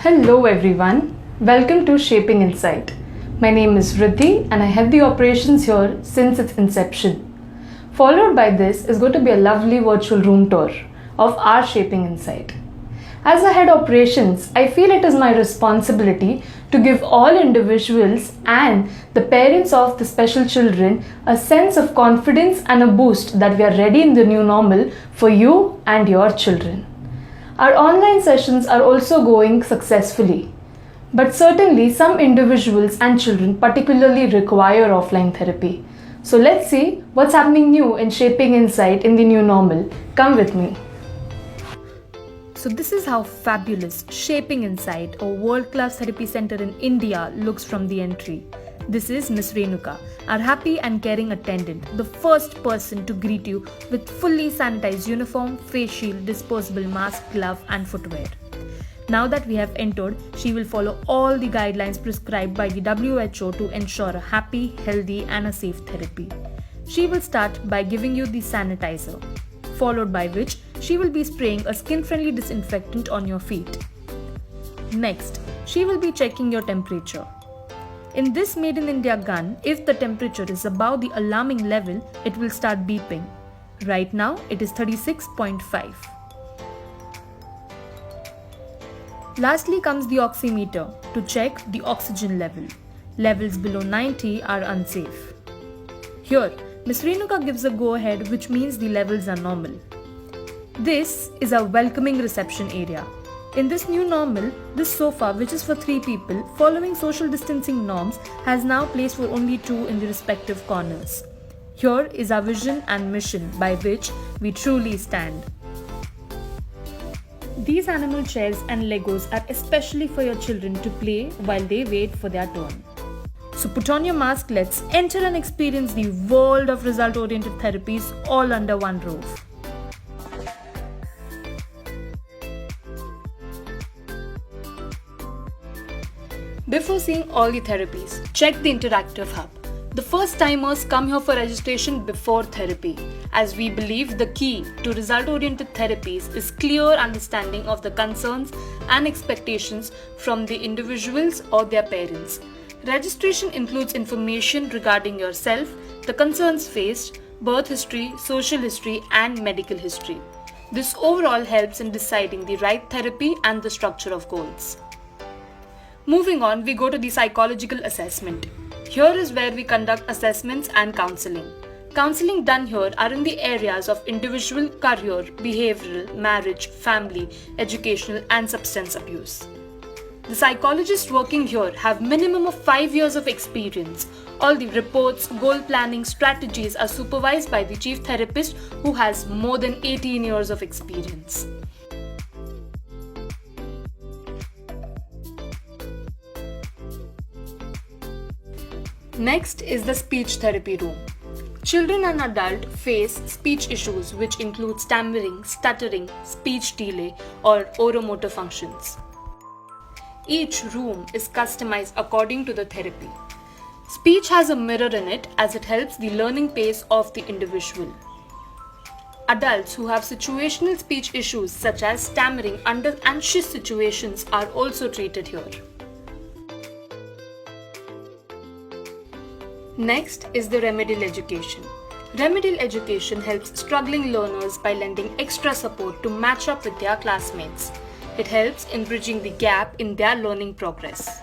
Hello everyone, welcome to Shaping Insight. My name is Riddhi and I have the operations here since its inception. Followed by this is going to be a lovely virtual room tour of our Shaping Insight. As I head operations, I feel it is my responsibility to give all individuals and the parents of the special children a sense of confidence and a boost that we are ready in the new normal for you and your children. Our online sessions are also going successfully, but certainly some individuals and children particularly require offline therapy. So let's see what's happening new in Shaping Insight in the new normal. Come with me. So this is how fabulous Shaping Insight, a world-class therapy center in India, looks from the entry. This is Miss Renuka, our happy and caring attendant, the first person to greet you with fully sanitized uniform, face shield, disposable mask, glove and footwear. Now that we have entered, she will follow all the guidelines prescribed by the WHO to ensure a happy, healthy and a safe therapy. She will start by giving you the sanitizer, followed by which she will be spraying a skin-friendly disinfectant on your feet. Next, she will be checking your temperature. In this Made in India gun, if the temperature is above the alarming level, it will start beeping. Right now, it is 36.5. Lastly comes the oximeter to check the oxygen level. Levels below 90 are unsafe. Here, Ms. Renuka gives a go-ahead, which means the levels are normal. This is a welcoming reception area. In this new normal, this sofa, which is for 3 people, following social distancing norms, has now place for only 2 in the respective corners. Here is our vision and mission by which we truly stand. These animal chairs and Legos are especially for your children to play while they wait for their turn. So put on your mask, let's enter and experience the world of result-oriented therapies all under one roof. Before seeing all the therapies, check the interactive hub. The first timers come here for registration before therapy, as we believe the key to result-oriented therapies is clear understanding of the concerns and expectations from the individuals or their parents. Registration includes information regarding yourself, the concerns faced, birth history, social history, and medical history. This overall helps in deciding the right therapy and the structure of goals. Moving on, we go to the psychological assessment. Here is where we conduct assessments and counseling. Counseling done here are in the areas of individual, career, behavioral, marriage, family, educational, and substance abuse. The psychologists working here have minimum of 5 years of experience. All the reports, goal planning, strategies are supervised by the chief therapist who has more than 18 years of experience. Next is the speech therapy room. Children and adults face speech issues which include stammering, stuttering, speech delay, or oromotor functions. Each room is customized according to the therapy. Speech has a mirror in it as it helps the learning pace of the individual. Adults who have situational speech issues such as stammering under anxious situations are also treated here. Next is the remedial education. Remedial education helps struggling learners by lending extra support to match up with their classmates. It helps in bridging the gap in their learning progress.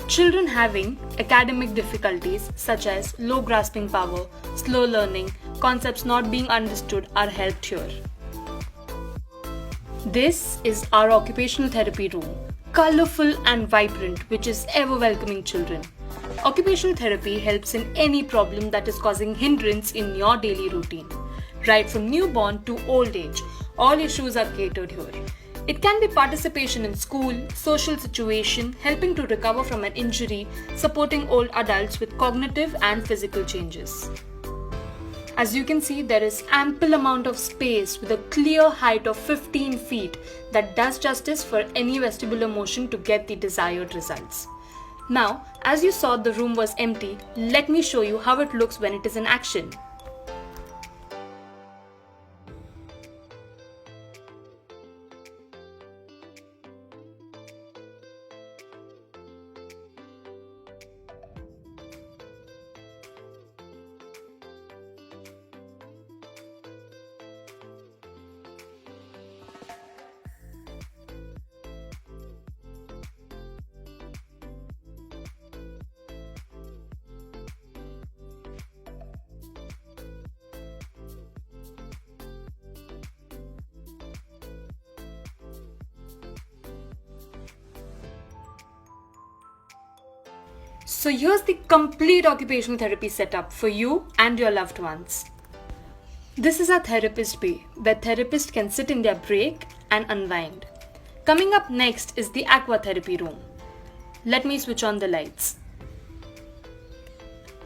Children having academic difficulties such as low grasping power, slow learning, concepts not being understood are helped here. This is our occupational therapy room, colorful and vibrant, which is ever welcoming children. Occupational therapy helps in any problem that is causing hindrance in your daily routine. Right from newborn to old age, all issues are catered here. It can be participation in school, social situation, helping to recover from an injury, supporting old adults with cognitive and physical changes. As you can see, there is ample amount of space with a clear height of 15 feet that does justice for any vestibular motion to get the desired results. Now, as you saw the room was empty, let me show you how it looks when it is in action. So here's the complete occupational therapy setup for you and your loved ones. This is our therapist bay, where therapists can sit in their break and unwind. Coming up next is the aqua therapy room. Let me switch on the lights.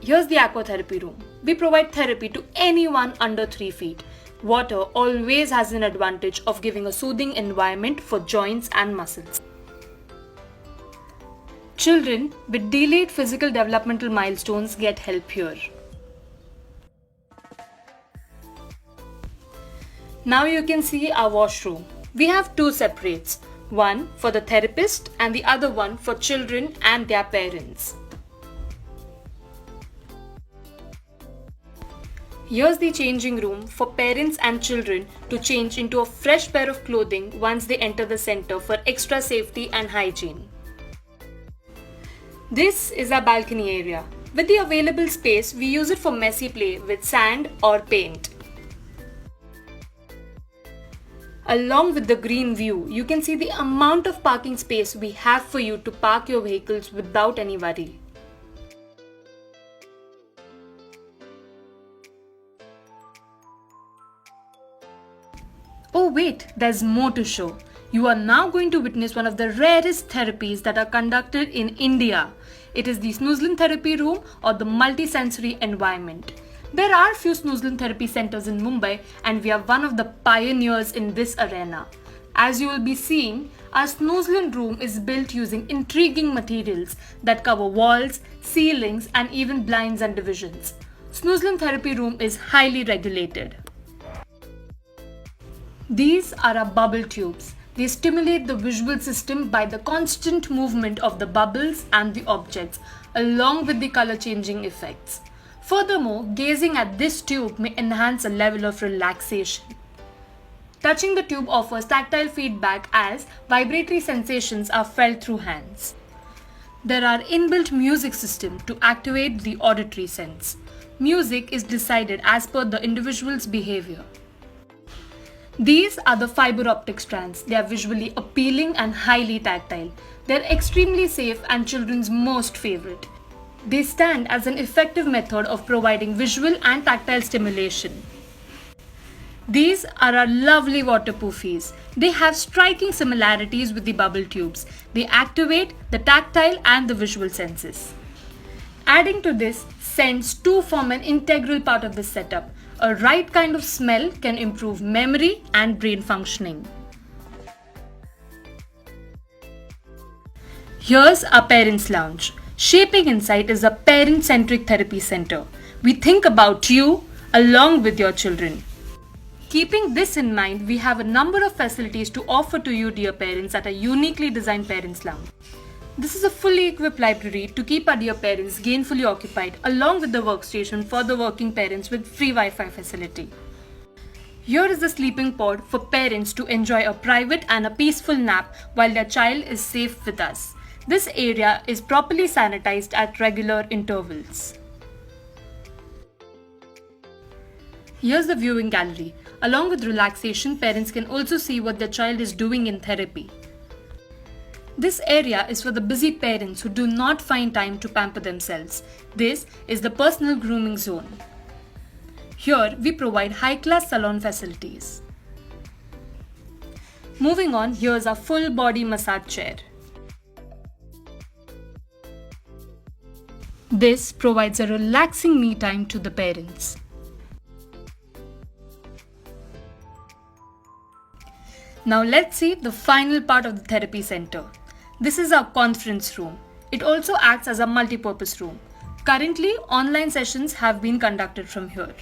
Here's the aqua therapy room. We provide therapy to anyone under 3 feet. Water always has an advantage of giving a soothing environment for joints and muscles. Children with delayed physical developmental milestones get help here. Now you can see our washroom. We have 2 separates, one for the therapist and the other one for children and their parents. Here's the changing room for parents and children to change into a fresh pair of clothing once they enter the center for extra safety and hygiene. This is our balcony area. With the available space, we use it for messy play with sand or paint. Along with the green view, you can see the amount of parking space we have for you to park your vehicles without any worry. Oh wait, there's more to show. You are now going to witness one of the rarest therapies that are conducted in India. It is the snoozling therapy room or the multisensory environment. There are few snoozling therapy centers in Mumbai and we are one of the pioneers in this arena. As you will be seeing, our snoozling room is built using intriguing materials that cover walls, ceilings and even blinds and divisions. Snoozling therapy room is highly regulated. These are our bubble tubes. They stimulate the visual system by the constant movement of the bubbles and the objects, along with the color changing effects. Furthermore, gazing at this tube may enhance a level of relaxation. Touching the tube offers tactile feedback as vibratory sensations are felt through hands. There are inbuilt music systems to activate the auditory sense. Music is decided as per the individual's behavior. These are the fiber optic strands. They are visually appealing and highly tactile. They are extremely safe and children's most favorite. They stand as an effective method of providing visual and tactile stimulation. These are our lovely waterproofies. They have striking similarities with the bubble tubes. They activate the tactile and the visual senses. Adding to this, scents too form an integral part of this setup. A right kind of smell can improve memory and brain functioning. Here's our Parents Lounge. Shaping Insight is a parent-centric therapy center. We think about you along with your children. Keeping this in mind, we have a number of facilities to offer to you, dear parents, at a uniquely designed Parents Lounge. This is a fully equipped library to keep our dear parents gainfully occupied, along with the workstation for the working parents with free Wi-Fi facility. Here is the sleeping pod for parents to enjoy a private and a peaceful nap while their child is safe with us. This area is properly sanitized at regular intervals. Here's the viewing gallery. Along with relaxation, parents can also see what their child is doing in therapy. This area is for the busy parents who do not find time to pamper themselves. This is the personal grooming zone. Here, we provide high-class salon facilities. Moving on, here's our full body massage chair. This provides a relaxing me time to the parents. Now let's see the final part of the therapy center. This is our conference room. It also acts as a multi-purpose room. Currently, online sessions have been conducted from here.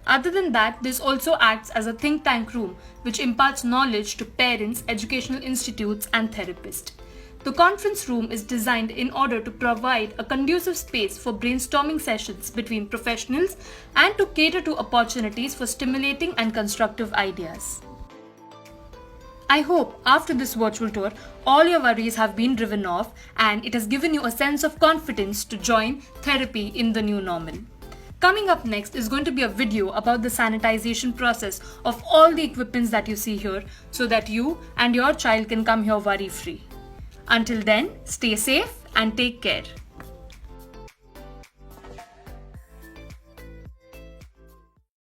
Other than that, this also acts as a think tank room which imparts knowledge to parents, educational institutes and therapists. The conference room is designed in order to provide a conducive space for brainstorming sessions between professionals and to cater to opportunities for stimulating and constructive ideas. I hope after this virtual tour, all your worries have been driven off and it has given you a sense of confidence to join therapy in the new normal. Coming up next is going to be a video about the sanitization process of all the equipments that you see here so that you and your child can come here worry-free. Until then, stay safe and take care.